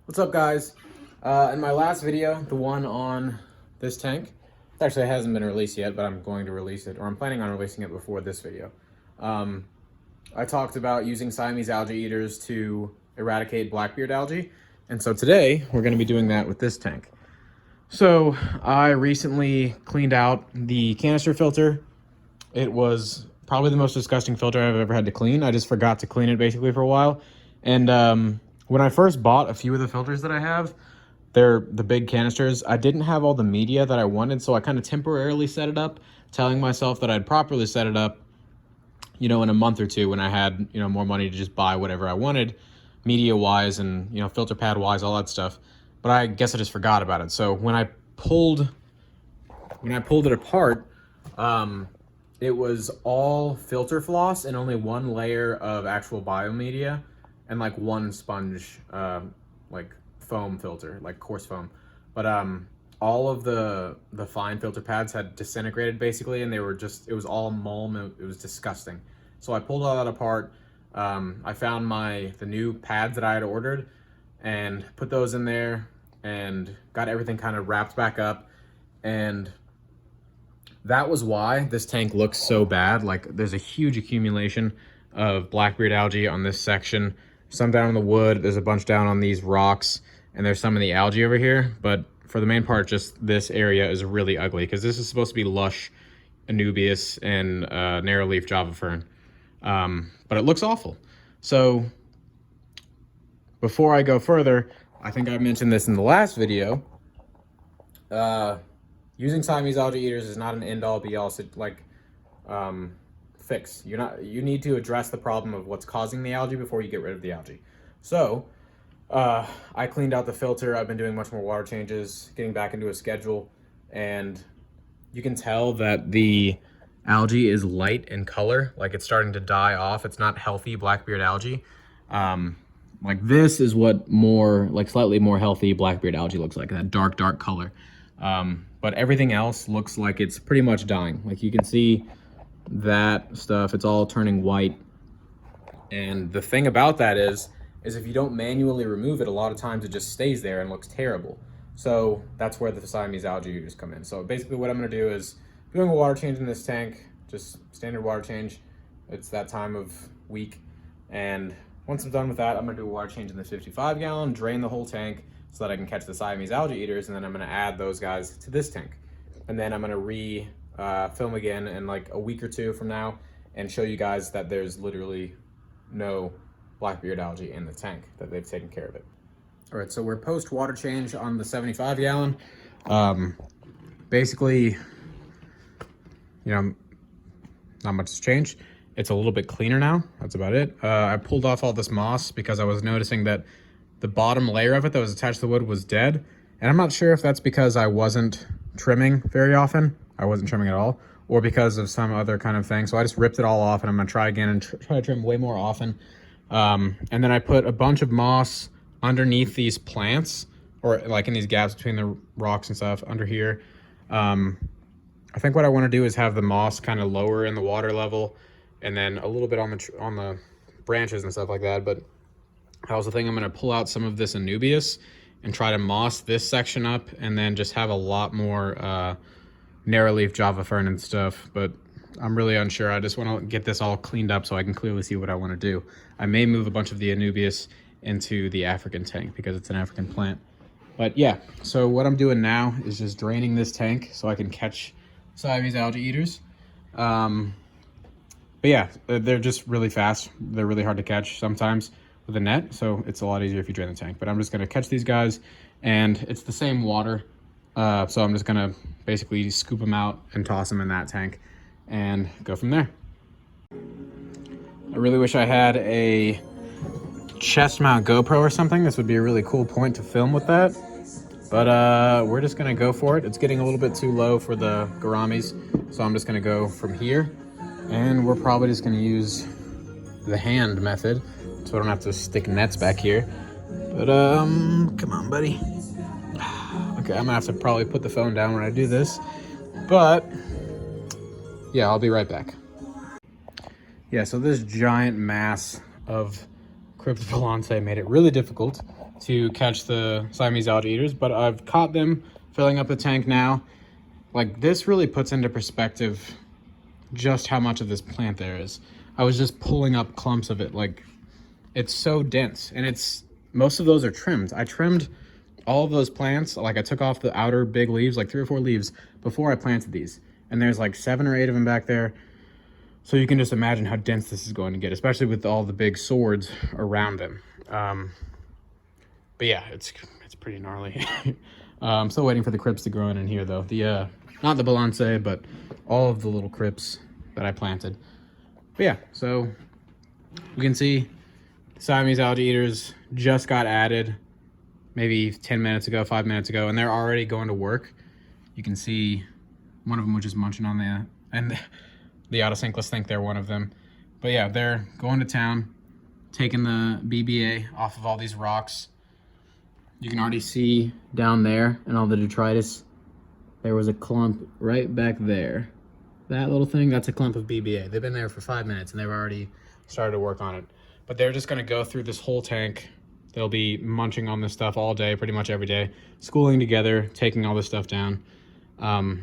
What's up, guys? In my last video, the one on this tank, actually it hasn't been released yet, but I'm going to release it, or I'm planning on releasing it before this video. I talked about using Siamese algae eaters to eradicate blackbeard algae, and so today we're going to be doing that with this tank. So I recently cleaned out the canister filter. It was probably the most disgusting filter I've ever had to clean. I just forgot to clean it basically for a while, and when I first bought a few of the filters that I have, they're the big canisters, I didn't have all the media that I wanted, so I kind of temporarily set it up, telling myself that I'd properly set it up, in a month or two when I had, more money to just buy whatever I wanted, media-wise and, filter pad-wise, all that stuff. But I guess I just forgot about it. So when I pulled it apart, it was all filter floss and only one layer of actual biomedia and like one sponge, like foam filter, like coarse foam. But all of the fine filter pads had disintegrated basically, and they were just, it was all mulm. It was disgusting. So I pulled all that apart. I found the new pads that I had ordered and put those in there and got everything kind of wrapped back up. And that was why this tank looks so bad. Like, there's a huge accumulation of blackbeard algae on this section. Some down in the wood, there's a bunch down on these rocks, and there's some of the algae over here. But for the main part, just this area is really ugly because this is supposed to be lush Anubias and narrow leaf Java fern. But it looks awful. So before I go further, I think I mentioned this in the last video. Using Siamese algae eaters is not an end-all be-all fix. You need to address the problem of what's causing the algae before you get rid of the algae. So I cleaned out the filter. I've been doing much more water changes, getting back into a schedule, and you can tell that the algae is light in color, like it's starting to die off. It's not healthy blackbeard algae. Like this is what slightly more healthy blackbeard algae looks like, that dark color. But everything else looks like it's pretty much dying. Like you can see that stuff, it's all turning white. And the thing about that is if you don't manually remove it, a lot of times it just stays there and looks terrible. So that's where the Siamese algae eaters come in. So basically what I'm gonna do is doing a water change in this tank, just standard water change. It's that time of week. And once I'm done with that, I'm gonna do a water change in the 55 gallon, drain the whole tank so that I can catch the Siamese algae eaters, and then I'm gonna add those guys to this tank. And then I'm gonna film again in like a week or two from now and show you guys that there's literally no blackbeard algae in the tank, that they've taken care of it. All right, so we're post water change on the 75 gallon. Basically, not much has changed. It's a little bit cleaner now. That's about it. I pulled off all this moss because I was noticing that the bottom layer of it that was attached to the wood was dead. And I'm not sure if that's because I wasn't trimming very often. I wasn't trimming at all, or because of some other kind of thing. So I just ripped it all off, and I'm gonna try again and try to trim way more often. And then I put a bunch of moss underneath these plants, or like in these gaps between the rocks and stuff under here. I think what I want to do is have the moss kind of lower in the water level, and then a little bit on the branches and stuff like that. But I also think I'm going to pull out some of this Anubias and try to moss this section up, and then just have a lot more narrow leaf Java fern and stuff. But I'm really unsure. I just want to get this all cleaned up so I can clearly see what I want to do. I may move a bunch of the Anubias into the African tank because it's an African plant. But yeah, so what I'm doing now is just draining this tank so I can catch Siamese algae eaters. But yeah, they're just really fast. They're really hard to catch sometimes with a net, so it's a lot easier if you drain the tank. But I'm just gonna catch these guys, and it's the same water. So I'm just gonna basically scoop them out and toss them in that tank and go from there. I really wish I had a chest mount GoPro or something. This would be a really cool point to film with that. But we're just gonna go for it. It's getting a little bit too low for the gouramis, so I'm just gonna go from here. And we're probably just gonna use the hand method, so I don't have to stick nets back here. But come on, buddy. Okay, I'm gonna have to probably put the phone down when I do this. But yeah, I'll be right back. Yeah, so this giant mass of Cryptopelante made it really difficult to catch the Siamese algae eaters, but I've caught them, filling up the tank now. Like, this really puts into perspective just how much of this plant there is. I was just pulling up clumps of it. Like, it's so dense, and most of those are trimmed. I trimmed all of those plants. Like, I took off the outer big leaves, like 3 or 4 leaves, before I planted these. And there's like 7 or 8 of them back there. So you can just imagine how dense this is going to get, especially with all the big swords around them. But yeah, it's pretty gnarly. I'm still waiting for the crypts to grow in here, though. The not the balance, but all of the little crypts that I planted. But yeah, so you can see Siamese algae eaters just got added maybe 10 minutes ago, 5 minutes ago, and they're already going to work. You can see one of them was just munching on the autosynchronous think they're one of them. But yeah, they're going to town, taking the BBA off of all these rocks. You can already see down there and all the detritus, there was a clump right back there. That little thing, that's a clump of BBA. They've been there for 5 minutes and they've already started to work on it. But they're just gonna go through this whole tank. They'll be munching on this stuff all day, pretty much every day, schooling together, taking all this stuff down. Yeah,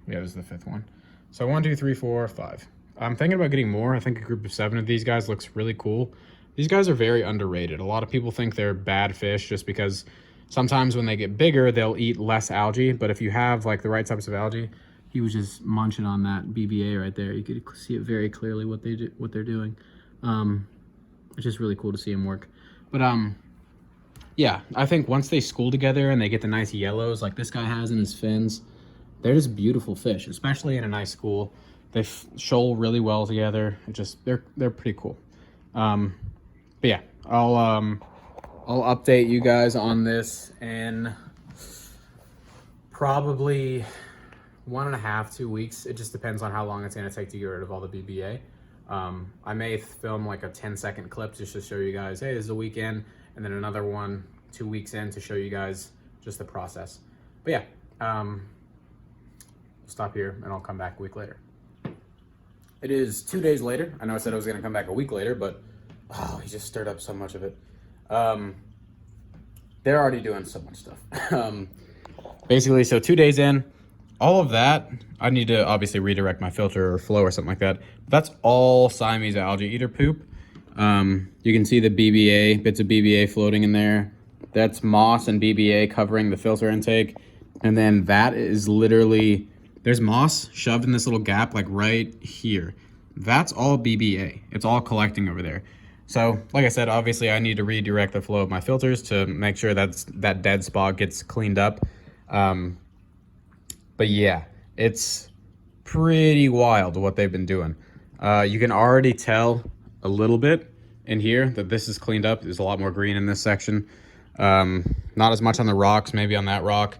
this is the 5th one. So 1, 2, 3, 4, 5. I'm thinking about getting more. I think a group of 7 of these guys looks really cool. These guys are very underrated. A lot of people think they're bad fish just because sometimes when they get bigger, they'll eat less algae. But if you have like the right types of algae, he was just munching on that BBA right there. You could see it very clearly what they're doing. It's just really cool to see them work. But yeah, I think once they school together and they get the nice yellows like this guy has in his fins, they're just beautiful fish, especially in a nice school. They shoal really well together. They're pretty cool. But yeah, I'll update you guys on this in probably 1.5 to 2 weeks. It just depends on how long it's going to take to get rid of all the BBA. I may film like a 10-second clip just to show you guys, hey, this is a weekend, and then another one 2 weeks in to show you guys just the process. But yeah, I'll stop here and I'll come back a week later. It is 2 days later. I know I said I was going to come back a week later, but oh, he just stirred up so much of it. They're already doing so much stuff. Basically, so 2 days in, all of that, I need to obviously redirect my filter or flow or something like that. That's all Siamese algae eater poop. You can see the BBA, bits of BBA floating in there. That's moss and BBA covering the filter intake. And then that is literally, there's moss shoved in this little gap like right here. That's all BBA. It's all collecting over there. So like I said, obviously I need to redirect the flow of my filters to make sure that dead spot gets cleaned up. But yeah, it's pretty wild what they've been doing. You can already tell a little bit in here that this is cleaned up. There's a lot more green in this section. Not as much on the rocks, maybe on that rock.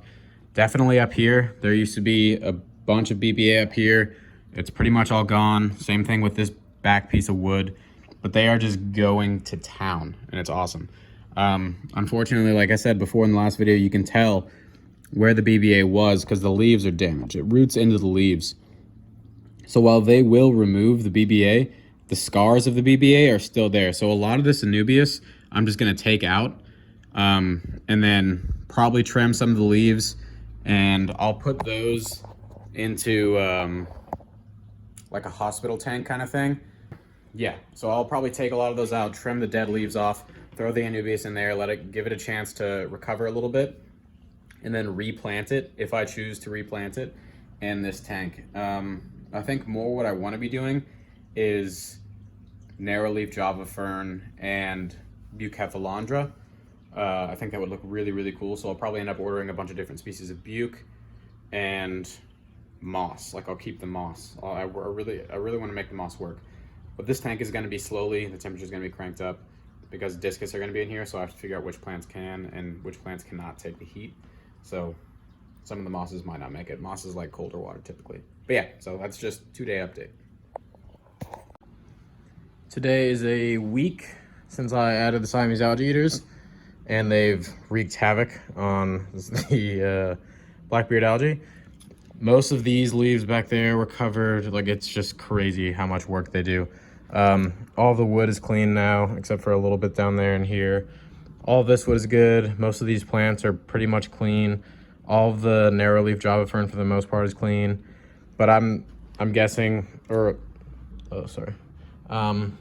Definitely up here. There used to be a bunch of BBA up here. It's pretty much all gone. Same thing with this back piece of wood. But they are just going to town, and it's awesome. Unfortunately, like I said before in the last video, you can tell where the BBA was because the leaves are damaged. It roots into the leaves. So while they will remove the BBA, the scars of the BBA are still there. So a lot of this Anubias, I'm just going to take out and then probably trim some of the leaves, and I'll put those into like a hospital tank kind of thing. Yeah, so I'll probably take a lot of those out, trim the dead leaves off, throw the Anubias in there, give it a chance to recover a little bit, and then replant it if I choose to replant it in this tank. I think more what I want to be doing is narrow-leaf Java fern and Bucephalandra. I think that would look really, really cool. So I'll probably end up ordering a bunch of different species of buke and moss. Like I'll keep the moss. I really want to make the moss work. But this tank is going to be slowly, the temperature is going to be cranked up because discus are going to be in here. So I have to figure out which plants can and which plants cannot take the heat. So some of the mosses might not make it. Moss is like colder water typically. But yeah, so that's just 2-day update. Today is a week since I added the Siamese algae eaters, and they've wreaked havoc on the blackbeard algae. Most of these leaves back there were covered. Like, it's just crazy how much work they do. All the wood is clean now, except for a little bit down there and here. All of this was good. Most of these plants are pretty much clean. All of the narrow leaf Java fern for the most part is clean. But I'm guessing, or oh sorry, I'm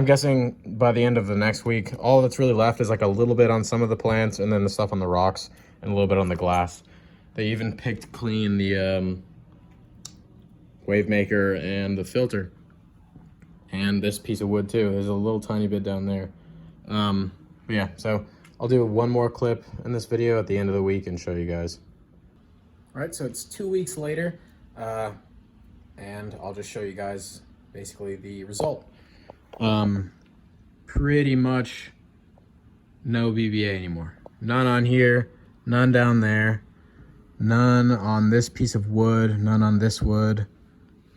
guessing by the end of the next week, all that's really left is like a little bit on some of the plants, and then the stuff on the rocks, and a little bit on the glass. They even picked clean the wave maker and the filter, and this piece of wood too. There's a little tiny bit down there. But yeah, so I'll do one more clip in this video at the end of the week and show you guys. All right, so it's 2 weeks later, and I'll just show you guys basically the result. Pretty much no BBA anymore. None on here, none down there, none on this piece of wood, none on this wood,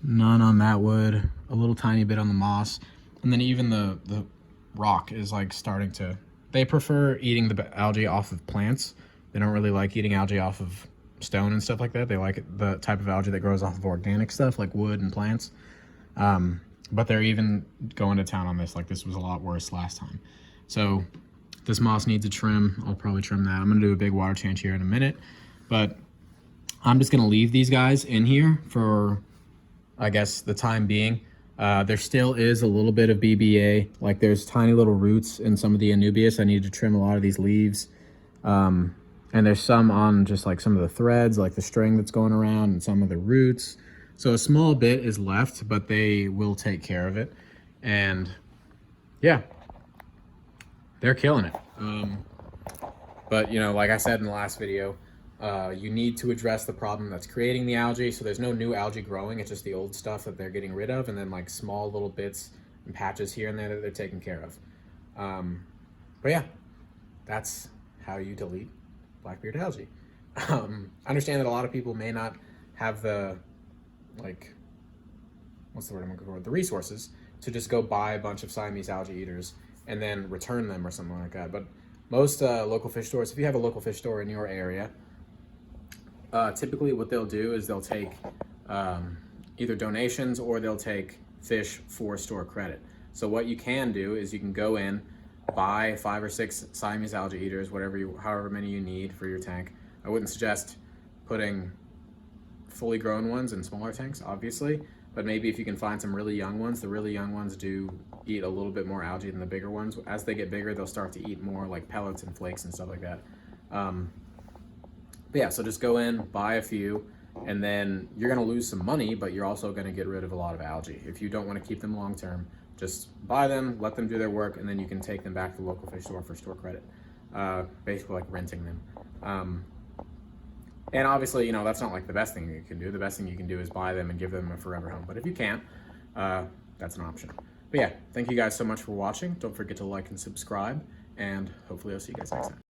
none on that wood, a little tiny bit on the moss, and then even the rock is like starting to, they prefer eating the algae off of plants. They don't really like eating algae off of stone and stuff like that. They like the type of algae that grows off of organic stuff like wood and plants. But they're even going to town on this. Like, this was a lot worse last time. So this moss needs a trim. I'll probably trim that. I'm gonna do a big water change here in a minute, but I'm just gonna leave these guys in here for, I guess, the time being. There still is a little bit of BBA. Like, there's tiny little roots in some of the Anubias. I need to trim a lot of these leaves. And there's some on just like some of the threads, like the string that's going around, and some of the roots. So a small bit is left, but they will take care of it. And yeah, they're killing it. But you know, like I said in the last video, you need to address the problem that's creating the algae. So there's no new algae growing. It's just the old stuff that they're getting rid of. And then like small little bits and patches here and there that they're taking care of. But yeah, that's how you delete blackbeard algae. I understand that a lot of people may not have the, like, what's the word I'm looking for? The resources to just go buy a bunch of Siamese algae eaters and then return them or something like that. But most local fish stores, if you have a local fish store in your area, typically what they'll do is they'll take either donations or they'll take fish for store credit. So what you can do is you can go in, buy 5 or 6 Siamese algae eaters, however many you need for your tank. I wouldn't suggest putting fully grown ones in smaller tanks, obviously, but maybe if you can find some really young ones. The really young ones do eat a little bit more algae than the bigger ones. As they get bigger, they'll start to eat more like pellets and flakes and stuff like that. But yeah, so just go in, buy a few, and then you're gonna lose some money, but you're also gonna get rid of a lot of algae. If you don't wanna keep them long term, just buy them, let them do their work, and then you can take them back to the local fish store for store credit. Basically like renting them. And obviously, you know, that's not like the best thing you can do. The best thing you can do is buy them and give them a forever home. But if you can't, that's an option. But yeah, thank you guys so much for watching. Don't forget to like and subscribe, and hopefully I'll see you guys next time.